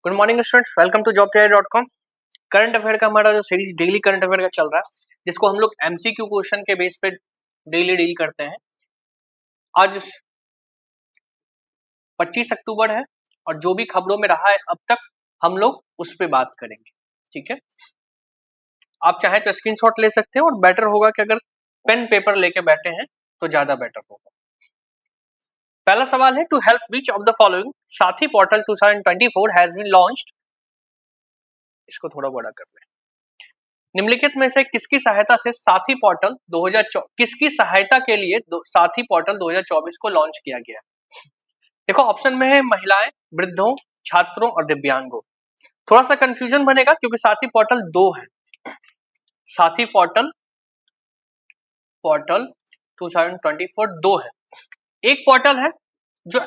Good morning students, welcome to jobtr.com। Current affair का हमारा जो सीरीज डेली करंट अफेयर का चल रहा है, जिसको हम लोग एमसीक्यू क्वेश्चन के बेस पे डेली डील करते हैं। आज 25 अक्टूबर है और जो भी खबरों में रहा है अब तक हम लोग उस पे बात करेंगे। ठीक है, आप चाहे तो स्क्रीनशॉट ले सकते हैं और बेटर होगा कि अगर पेन पेपर लेके बैठे हैं तो ज्यादा बेटर होगा। पहला सवाल है, to help which of the following Saathi portal 2024 has been launched. इसको थोड़ा बड़ा कर लें। निम्नलिखित में से किसकी सहायता से साथी पोर्टल 2024 किसकी सहायता के लिए साथी पोर्टल 2024 को लॉन्च किया गया? देखो ऑप्शन में है महिलाएं, वृद्धों, छात्रों और दिव्यांगों। थोड़ा सा कंफ्यूजन बनेगा क्योंकि साथी पोर्टल दो है। साथी पोर्टल 2024 दो है। एक पोर्टल है जो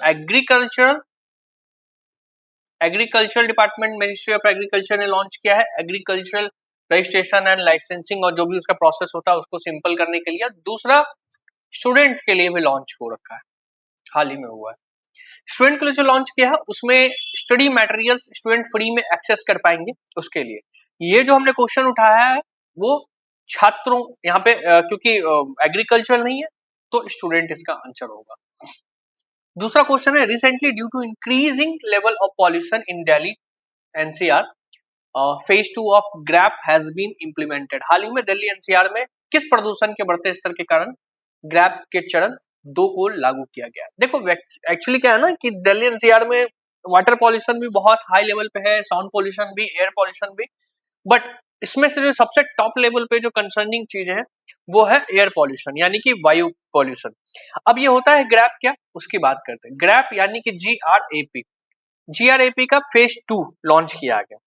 agricultural department, ministry of agriculture ने लॉन्च किया है, एग्रीकल्चरल रजिस्ट्रेशन एंड लाइसेंसिंग और जो भी उसका प्रोसेस होता है उसको सिंपल करने के लिए। दूसरा स्टूडेंट के लिए भी लॉन्च हो रखा है, हाल ही में हुआ है। स्टूडेंट के लिए जो लॉन्च किया है उसमें स्टडी मटेरियल्स स्टूडेंट फ्री में एक्सेस कर पाएंगे उसके लिए। ये जो हमने क्वेश्चन उठाया है वो छात्रों यहाँ पे क्योंकि एग्रीकल्चर नहीं है तो स्टूडेंट इसका आंसर होगा। दूसरा क्वेश्चन है, recently due to increasing level of pollution in Delhi NCR phase 2 of GRAP has been implemented. हाल ही में दिल्ली एनसीआर में किस प्रदूषण के बढ़ते स्तर के कारण ग्रैप के चरण 2 को लागू किया गया? देखो एक्चुअली क्या है ना कि दिल्ली एनसीआर में वाटर पॉल्यूशन भी बहुत हाई लेवल पे है, साउंड पॉल्यूशन भी, एयर पॉल्यूशन भी, बट इसमें से जो सबसे टॉप लेवल पे जो कंसर्निंग चीज है वो है एयर पॉल्यूशन यानी कि वायु पॉल्यूशन। अब ये होता है ग्रैप, क्या उसकी बात करते हैं। ग्रैप यानी कि जीआरएपी का फेज 2 लॉन्च किया गया।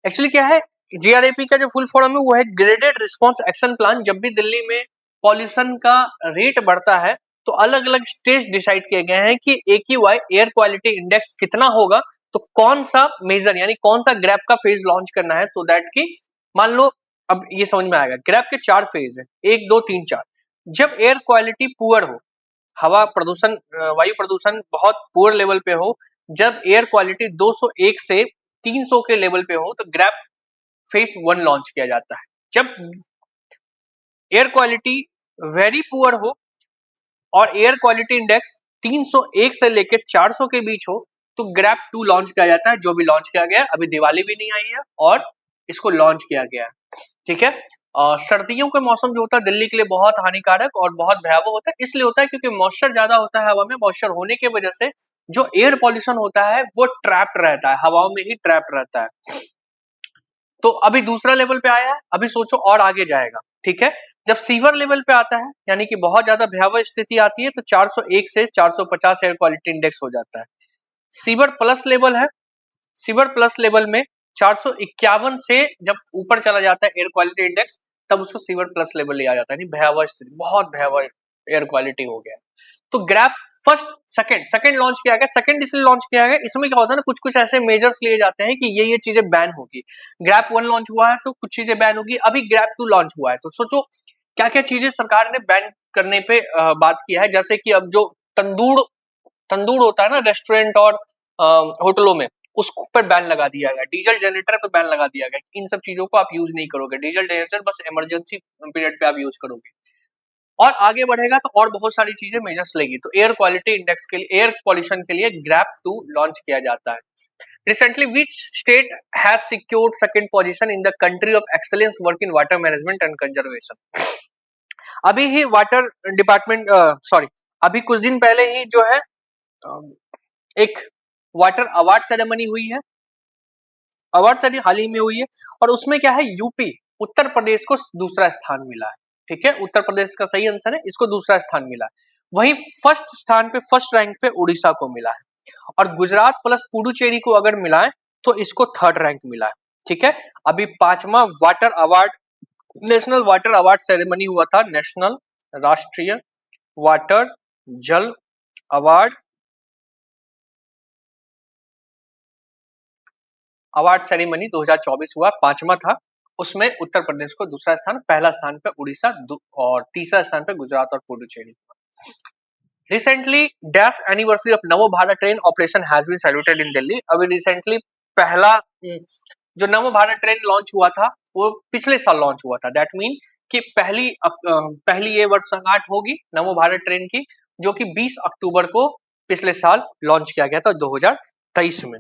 एक्चुअली क्या है, जीआरएपी का जो फुल फॉर्म है वो है ग्रेडेड रिस्पांस एक्शन प्लान। जब भी दिल्ली में पॉल्यूशन का रेट बढ़ता है तो अलग अलग स्टेज डिसाइड किए गए हैं कि AQI एयर क्वालिटी इंडेक्स कितना होगा, तो कौन सा मेजर यानी कौन सा ग्रैप का फेज लॉन्च करना है, सो दैट कि मान लो अब ये समझ में आएगा। ग्रैप के 4 फेज है, 1 2 3 4। जब एयर क्वालिटी पुअर हो, हवा प्रदूषण वायु प्रदूषण बहुत पुअर लेवल पे हो, जब एयर क्वालिटी 201 से 300 के लेवल पे हो तो ग्रैप फेज 1 लॉन्च किया जाता है। जब एयर क्वालिटी वेरी पुअर हो और एयर क्वालिटी इंडेक्स 301 से लेकर 400 के बीच हो तो ग्रैप 2 लॉन्च किया जाता है, जो भी लॉन्च किया गया। अभी दिवाली भी नहीं आई है और इसको लॉन्च किया गया है। ठीक है, सर्दियों के मौसम जो होता है दिल्ली के लिए बहुत हानिकारक और बहुत भयावह होता है। इसलिए होता है क्योंकि मॉइस्चर ज्यादा होता है हवा में। मॉइस्चर होने की वजह से जो एयर पॉल्यूशन होता है वो ट्रैप्ड रहता है, हवाओं में ही ट्रैप्ड रहता है। तो अभी दूसरा लेवल पे आया है, अभी सोचो और आगे जाएगा। ठीक है, जब सीवर लेवल पे आता है यानी कि बहुत ज्यादा भयावह स्थिति आती है तो 401 से 450 एयर क्वालिटी इंडेक्स हो जाता है। सीवर प्लस लेवल है, सीवर प्लस लेवल में 451 से जब ऊपर चला जाता है एयर क्वालिटी इंडेक्स तब उसको सीवर प्लस लेवल लिया जाता है, यानी भयावह स्थिति, बहुत भयावह एयर क्वालिटी हो गया। तो ग्रैप फर्स्ट सेकंड लॉन्च किया गया। सेकंड इसलिए लॉन्च किया गया, इसमें क्या होता है ना, कुछ कुछ ऐसे मेजर्स लिए जाते हैं कि ये चीजें बैन होगी। ग्रैप 1 लॉन्च हुआ है तो कुछ चीजें बैन होगी, अभी ग्रैप 2 लॉन्च हुआ है तो सोचो क्या क्या चीजें सरकार ने बैन करने पे बात किया है। जैसे कि अब जो तंदूर तंदूर होता है ना रेस्टोरेंट और होटलों में, उस पर बैन लगा दिया गया। डीजल जनरेटर पर बैन लगा दिया गया, इन सब चीजों को आप यूज नहीं करोगे। डीजल जनरेटर बस इमरजेंसी पीरियड पे आप यूज करोगे। और आगे बढ़ेगा तो और बहुत सारी चीजें मेजर्स लेगी। तो एयर क्वालिटी इंडेक्स के लिए, एयर पॉल्यूशन के लिए ग्रैप 2 लॉन्च किया जाता है। Recently which state has secured second position in the country of excellence work in water management and conservation. अभी ही वाटर डिपार्टमेंट अभी कुछ दिन पहले ही जो है एक वाटर अवार्ड सेरेमनी हुई है, अवार्ड सेरेमनी हाल ही में हुई है और उसमें क्या है, यूपी उत्तर प्रदेश को दूसरा स्थान मिला है। ठीक है, उत्तर प्रदेश का सही आंसर है, इसको दूसरा स्थान मिला है। वहीं फर्स्ट स्थान पे, फर्स्ट रैंक पे उड़ीसा को मिला है और गुजरात प्लस पुडुचेरी को अगर मिलाएं तो इसको थर्ड रैंक मिला है। ठीक है, अभी 5वां water award, national water award ceremony हुआ था, नेशनल राष्ट्रीय वाटर जल अवार्ड सेरेमनी 2024 हुआ, 5वां था। उसमें उत्तर प्रदेश को दूसरा स्थान, पहला स्थान पे उड़ीसा और तीसरा स्थान पे गुजरात और Puducherry. Recently death anniversary of नवो Bharat train operation has been saluted in Delhi. अभी रिसेंटली पहला जो नवो भारत ट्रेन लॉन्च हुआ था वो पिछले साल लॉन्च हुआ था। दैट मीन कि पहली ये वर्षगांठ होगी नवो भारत ट्रेन की, जो कि 20 अक्टूबर को पिछले साल लॉन्च किया गया था 2023 में।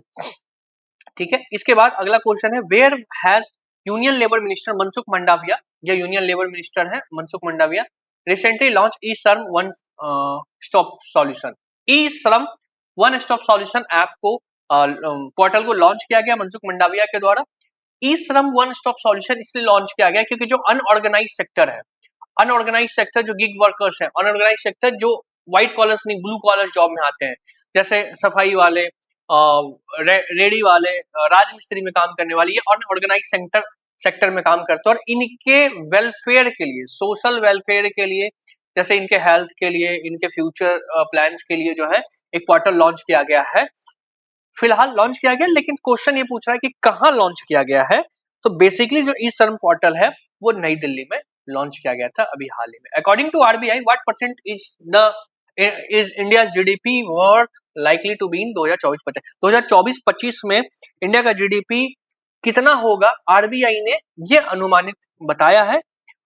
ठीक है, इसके बाद अगला क्वेश्चन है, where has union labour minister Mansukh Mandaviya, ये यूनियन लेबर मिनिस्टर है Mansukh Mandaviya, recently launch e Shram one stop solution. E Shram one stop solution app को पोर्टल को लॉन्च किया गया मनसुख मंडाविया के द्वारा। E Shram one stop solution इसलिए लॉन्च किया गया क्योंकि जो अनऑर्गेनाइज सेक्टर है, अनऑर्गेनाइज सेक्टर जो गिग वर्कर्स है, अनऑर्गेनाइज सेक्टर जो व्हाइट कॉलर्स नहीं ब्लू कॉलर जॉब में आते हैं, जैसे सफाई वाले, रेडी वाले, राजमिस्त्री में काम करने वाले, ये अनऑर्गेनाइज सेक्टर में काम करते हैं और इनके वेलफेयर के लिए, सोशल वेलफेयर के लिए, जैसे इनके हेल्थ के लिए, इनके फ्यूचर प्लान्स के लिए जो है एक पोर्टल लॉन्च किया गया है। फिलहाल लॉन्च किया गया, लेकिन क्वेश्चन ये पूछ रहा है कि कहाँ लॉन्च किया गया है। तो बेसिकली जो ई श्रम पोर्टल है वो नई दिल्ली में लॉन्च किया गया था अभी हाल ही में। According to RBI, what percent is India GDP worth likely to be in 2024-25 में इंडिया का जीडीपी कितना होगा, आरबीआई ने ये अनुमानित बताया है,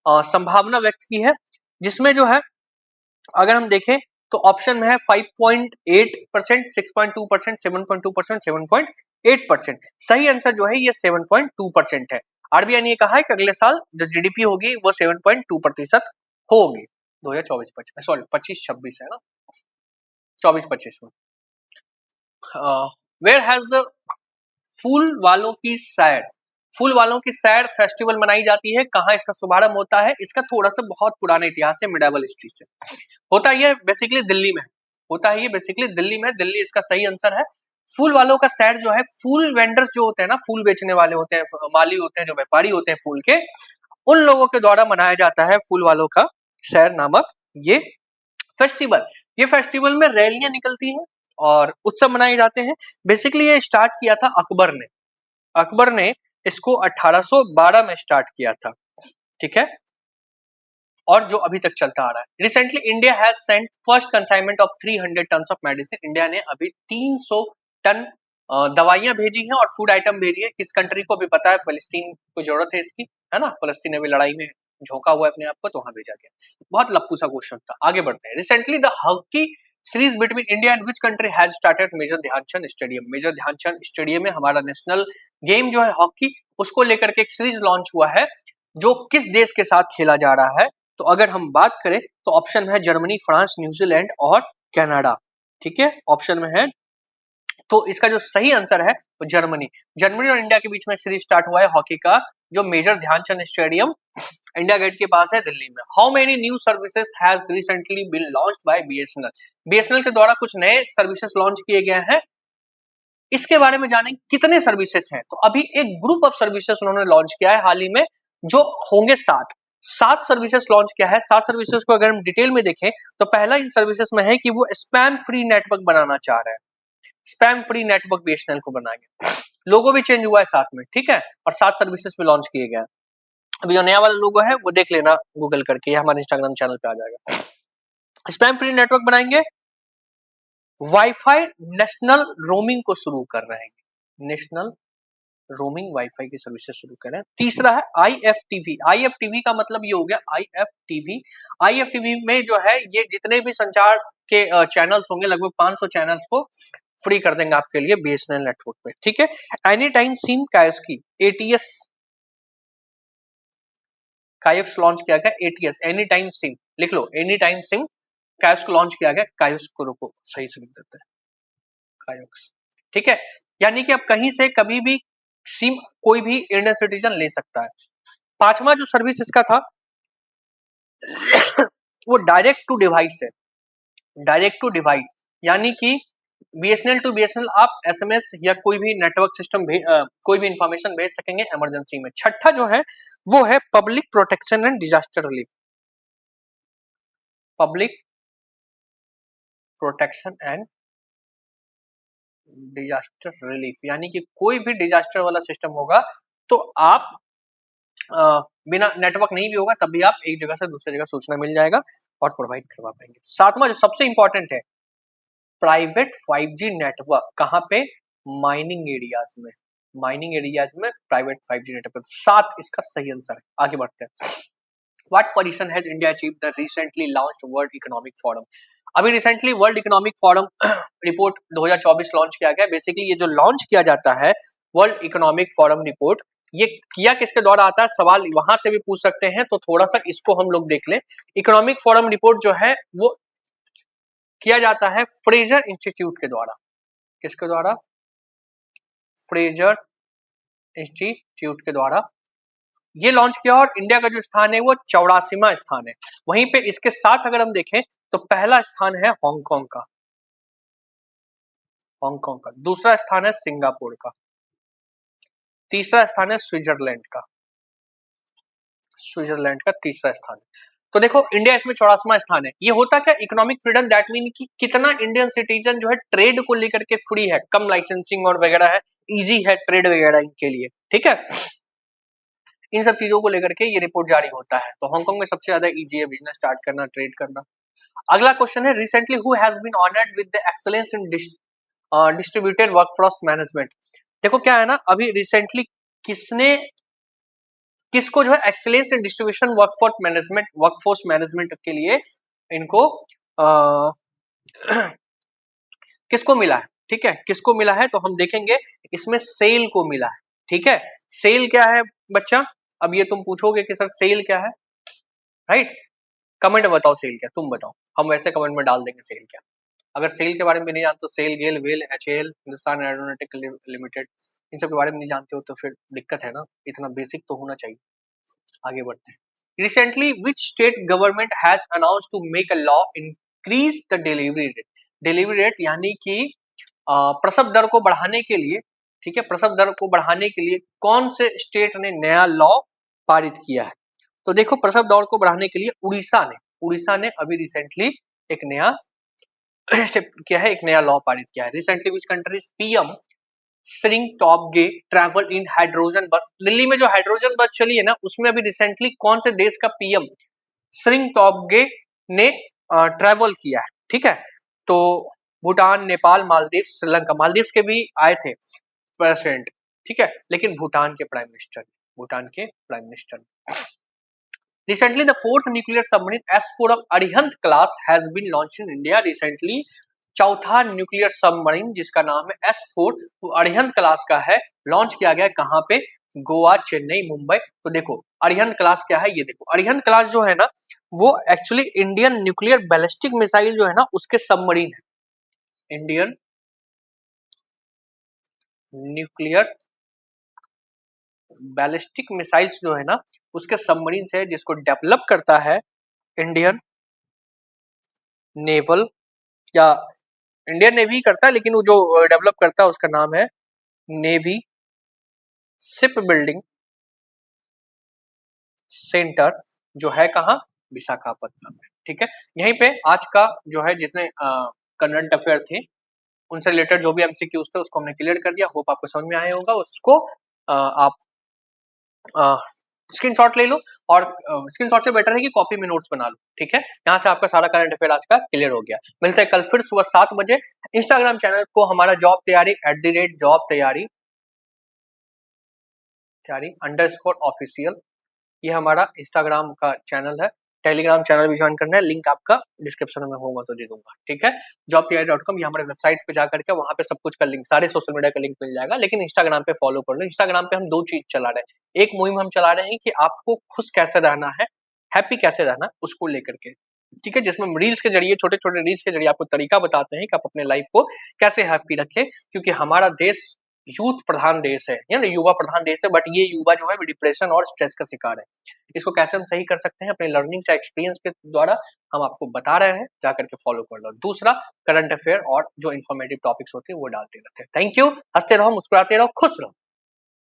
संभावना व्यक्त की है, जिसमें जो है अगर हम देखें तो ऑप्शन में है 5.8%, 6.2%, 7.2%, 7.8%। सही आंसर जो है ये 7.2% है। आरबीआई ने कहा है कि अगले साल जो जीडीपी होगी वो 7.2% होगी 2024-25, सॉरी 25-26 है ना, 24-25 में। वेयर हैज द फूल वालों की सैर, फूल वालों की सैर फेस्टिवल मनाई जाती है, कहाँ इसका शुभारंभ होता है? इसका थोड़ा सा बहुत पुराना इतिहास है, मिडावल हिस्ट्री से। होता है ये बेसिकली दिल्ली में, होता है ये बेसिकली दिल्ली में, दिल्ली इसका सही आंसर है। फूल वालों का सैर जो है, फूल वेंडर्स जो होते हैं ना, फूल बेचने वाले होते हैं, माली होते हैं, जो व्यापारी होते हैं फूल के, उन लोगों के द्वारा मनाया जाता है फूल वालों का सैर नामक ये फेस्टिवल। ये फेस्टिवल में रैलियां निकलती हैं और उत्सव मनाए जाते हैं। बेसिकली ये स्टार्ट किया था अकबर ने, अकबर ने इसको 1812 में स्टार्ट किया था। ठीक है, और जो अभी तक चलता आ रहा है। Recently India has sent first consignment of 300 tons of medicine. India ने अभी 300 टन दवाइयां भेजी हैं और फूड आइटम भेजी है। किस कंट्री को भी पता है, फलस्तीन को जरूरत है इसकी, है ना, फलस्तीन अभी लड़ाई में झोंका हुआ है अपने आप को, तो वहां भेजा गया। बहुत लप्पू सा क्वेश्चन था, आगे बढ़ते हैं। Recently the hockey series between India and which country has started major Dhyan Chand stadium. Major Dhyan Chand stadium में हमारा नेशनल गेम जो है हॉकी, उसको लेकर के एक सीरीज लॉन्च हुआ है जो किस देश के साथ खेला जा रहा है। तो अगर हम बात करें तो ऑप्शन है जर्मनी, फ्रांस, न्यूजीलैंड और कनाडा। ठीक है, ऑप्शन में है, तो इसका जो सही आंसर है वो जर्मनी। जर्मनी और इंडिया के बीच में सीरीज स्टार्ट हुआ है हॉकी का, जो major Dhyan Chand stadium India Gate के पास है दिल्ली में। How many new services has recently been launched by BSNL. BSNL के द्वारा कुछ नए सर्विसेज लॉन्च किए गए हैं, इसके बारे में जानें कितने सर्विसेज हैं। तो अभी एक ग्रुप ऑफ सर्विसेज उन्होंने लॉन्च किया है हाल ही में, जो होंगे 7 सर्विसेज लॉन्च किया है। 7 सर्विसेज को अगर हम डिटेल में देखें तो पहला इन सर्विसेज में है कि वो स्पैम फ्री नेटवर्क बनाना चाह रहे हैं, स्पैम फ्री नेटवर्क बीएसएनएल को बनाएंगे। लोगो भी चेंज हुआ है साथ में, ठीक है, और 7 सर्विसेज भी लॉन्च किए गए। अभी जो नया वाला लोगो है वो देख लेना गूगल करके, हमारे इंस्टाग्राम चैनल पे आ जाएगा। स्पैम फ्री नेटवर्क बनाएंगे, वाईफाई नेशनल रोमिंग को शुरू कर रहे हैं, नेशनल रोमिंग वाईफाई की सर्विसेज शुरू करें। तीसरा है आईएफटीवी। आईएफटीवी का मतलब ये हो गया, आईएफटीवी, आईएफटीवी में जो है ये जितने भी संचार के चैनल्स होंगे, लगभग 500 चैनल्स को फ्री कर देंगे आपके लिए बीएसएनएल नेटवर्क पे। ठीक है, any time SIM kiosk, ATS kiosk launch किया गया। एटीएस एनी टाइम सिम, लिख लो, any time SIM kiosk launch किया गया। कायोक्स को रुको सही से लिख देते हैं, कायोक्स। ठीक है, यानी कि अब कहीं से कभी भी सिम कोई भी इंडियन सिटीजन ले सकता है। पांचवा जो सर्विस इसका था वो डायरेक्ट टू डिवाइस है, डायरेक्ट टू डिवाइस, यानी कि बीएसएनएल टू बीएसएनएल आप एसएमएस या कोई भी नेटवर्क सिस्टम कोई भी इंफॉर्मेशन भेज सकेंगे इमरजेंसी में। छठा जो है वो है public protection and disaster relief, public protection and disaster relief, यानी कि कोई भी डिजास्टर वाला सिस्टम होगा तो आप बिना नेटवर्क नहीं भी होगा तब भी आप एक जगह से दूसरी जगह सूचना मिल जाएगा और प्रोवाइड करवा पाएंगे। सातवां जो सबसे इंपॉर्टेंट है, प्राइवेट 5G नेटवर्क। कहाँ पे? माइनिंग एरियाज में। माइनिंग एरियाज में प्राइवेट 5G नेटवर्क। 7 इसका सही आंसर है। आगे बढ़ते हैं। What position has India achieved the recently launched World Economic Forum? अभी recently world economic forum report 2024 launch किया गया। बेसिकली ये जो लॉन्च किया जाता है वर्ल्ड इकोनॉमिक फोरम रिपोर्ट, ये किया किसके द्वारा आता है? सवाल वहां से भी पूछ सकते हैं, तो थोड़ा सा इसको हम लोग देख लें। इकोनॉमिक फोरम रिपोर्ट जो है वो किया जाता है फ्रेजर इंस्टीट्यूट के द्वारा। किसके द्वारा? फ्रेजर इंस्टीट्यूट के द्वारा ये लॉन्च किया और इंडिया का जो स्थान है वो 84वां स्थान है। वहीं पे इसके साथ अगर हम देखें तो पहला स्थान है हांगकांग का, हांगकांग का। दूसरा स्थान है सिंगापुर का। तीसरा स्थान है स्विट्जरलैंड का, स्विट्जरलैंड का तीसरा स्थान है। तो देखो इंडिया इसमें 84वां स्थान है। ये होता क्या? इकोनॉमिक फ्रीडम, दैट मीन कि कितना इंडियन सिटीजन जो है ट्रेड को लेकर के फ्री है, कम लाइसेंसिंग और वगैरह है, इजी है ट्रेड वगैरह इनके लिए, ठीक है। इन सब चीजों को लेकर के ये रिपोर्ट जारी होता है। तो हांगकांग में सबसे ज्यादा इजी है बिजनेस स्टार्ट करना, ट्रेड करना। अगला क्वेश्चन है, recently who has been honoured with the excellence in distributed workforce management. देखो क्या है ना, अभी रिसेंटली किसने किसको जो है excellence in distribution workforce management के लिए इनको किसको मिला है? ठीक है, किसको मिला है तो हम देखेंगे इसमें सेल को मिला है। ठीक है, सेल क्या है बच्चा? अब ये तुम पूछोगे कि सर सेल क्या है, राइट? कमेंट में बताओ सेल क्या, तुम बताओ, हम वैसे कमेंट में डाल देंगे सेल क्या। अगर सेल के बारे में नहीं जानते तो सेल, गेल, वेल, HAL, हिंदुस्तान एरोनॉटिक लिमिटेड, इन सब के बारे में नहीं जानते हो तो फिर दिक्कत है ना, इतना बेसिक तो होना चाहिए। आगे बढ़ते हैं। Recently which state government has announced to make a law increase the delivery rate. Delivery rate यानी कि प्रसव दर को बढ़ाने के लिए, ठीक है, प्रसव दर को बढ़ाने के लिए कौन से स्टेट ने नया लॉ पारित किया है? तो देखो प्रसव दर को बढ़ाने के लिए उड़ीसा ने अभी रिसेंटली एक नया स्टेप किया है, एक नया लॉ पारित किया है। Recently which country's PM Tshering Tobgay travel in hydrogen bus. Delhi में जो हाइड्रोजन बस चली है ना, उसमें अभी रिसेंटली कौन से देश का पीएम श्रिंग टॉबगे ने ट्रैवल किया है? ठीक है, तो भूटान, नेपाल, मालदीव, श्रीलंका। मालदीव के भी आए थे प्रेसिडेंट, ठीक है, लेकिन भूटान के prime minister. Recently, the fourth nuclear submarine S4 of Arihant class has been launched in India. Recently, चौथा न्यूक्लियर सबमरीन जिसका नाम है S4 वो अरिहंत क्लास का है, लॉन्च किया गया कहाँ पे? गोवा, चेन्नई, मुंबई। तो देखो अरिहंत क्लास क्या है, ये देखो अरिहंत क्लास जो है ना वो actually Indian nuclear ballistic missile जो है ना उसके सबमरीन है। इंडियन न्यूक्लियर बैलिस्टिक मिसाइल्स जो है ना उसके सबमरीन से, जिसको डेवलप करता है इंडियन नेवल, या इंडियन नेवी करता है, लेकिन वो जो डेवलप करता है उसका नाम है नेवी शिप बिल्डिंग सेंटर, जो है कहाँ? विशाखापट्टनम में। ठीक है, यहीं पे आज का जो है जितने करंट अफेयर थे उनसे रिलेटेड जो भी एमसीक्यूज थे उसको हमने क्लियर कर दिया। होप आपको समझ में आया होगा। उसको आप स्क्रीनशॉट ले लो, और स्क्रीनशॉट से बेटर है कि कॉपी में नोट्स बना लो। ठीक है, यहाँ से आपका सारा करंट अफेयर आज का क्लियर हो गया। मिलते हैं कल फिर सुबह 7 बजे। इंस्टाग्राम चैनल को हमारा जॉब तैयारी @job तैयारी _official, ये हमारा इंस्टाग्राम का चैनल है। टेलीग्राम चैनल भी ज्वाइन करना है, लिंक आपका डिस्क्रिप्शन में होगा तो दे दूंगा। ठीक है, jobtayari.com, ये हमारे वेबसाइट पे जाकर के वहां पे सब कुछ का लिंक, सारे सोशल मीडिया का लिंक मिल जाएगा। लेकिन इंस्टाग्राम पे फॉलो कर लो। इंस्टाग्राम पे हम 2 चीज चला रहे हैं। एक मुहिम हम चला रहे हैं कि आपको खुश कैसे रहना है, हैप्पी कैसे रहना, उसको लेकर के, ठीक है, जिसमें रील्स के जरिए, छोटे छोटे रील्स के जरिए आपको तरीका बताते हैं कि आप अपने लाइफ को कैसे हैप्पी रखें। क्योंकि हमारा देश यूथ प्रधान देश है, यानी युवा प्रधान देश है, बट ये युवा जो है डिप्रेशन और स्ट्रेस का शिकार है। इसको कैसे हम सही कर सकते हैं अपने लर्निंग या एक्सपीरियंस के द्वारा, हम आपको बता रहे हैं, जाकर के फॉलो कर लो। दूसरा, करंट अफेयर और जो इन्फॉर्मेटिव टॉपिक्स होते हैं वो डालते रहते हैं। थैंक यू, हंसते रहो, मुस्कुराते रहो, खुश रहो।